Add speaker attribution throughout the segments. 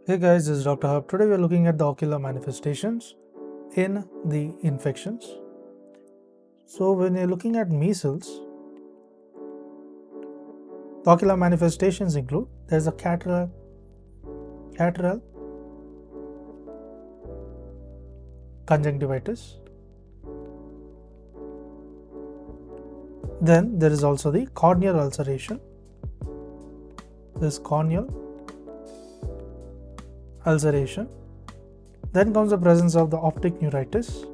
Speaker 1: Hey guys, this is Dr. Hub. Today we are looking at the ocular manifestations in the infections. So when you're looking at measles, the ocular manifestations include there's a cataract conjunctivitis. Then there is also the corneal ulceration. This corneal ulceration. Then comes the presence of the optic neuritis,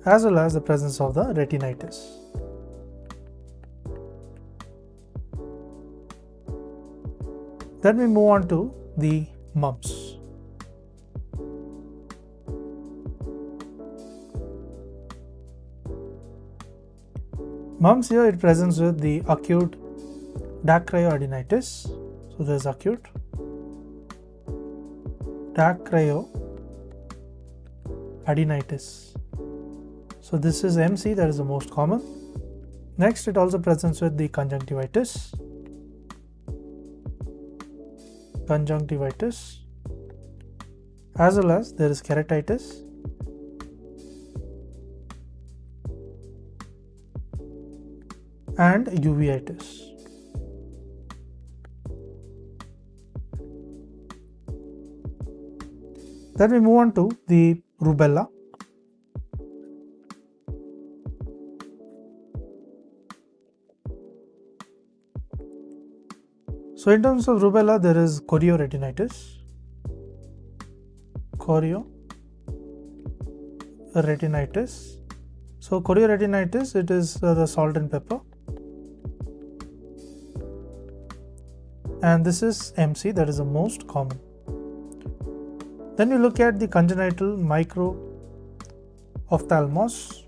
Speaker 1: as well as the presence of the retinitis. Then we move on to the mumps. Mumps here it presents with the acute dacryoadenitis. So there is acute dacryoadenitis. So this is MC, that is the most common. Next, it also presents with the conjunctivitis, as well as there is keratitis, and uveitis. Then we move on to the rubella. So in terms of rubella, there is chorioretinitis. So chorioretinitis, it is the salt and pepper. And this is MC, that is the most common. Then we look at the congenital micro-ophthalmos.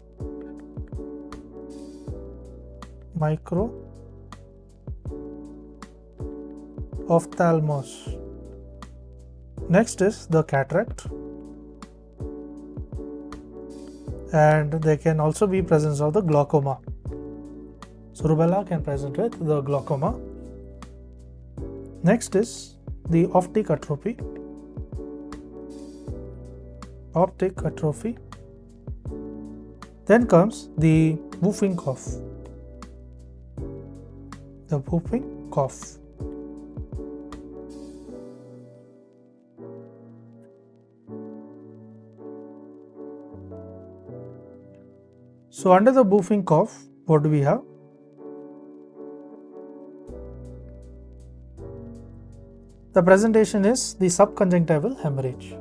Speaker 1: Next is the cataract. And there can also be presence of the glaucoma. So rubella can present with the glaucoma. Next is the optic atrophy. Then comes the whooping cough. So under the whooping cough, what do we have? The presentation is the subconjunctival hemorrhage.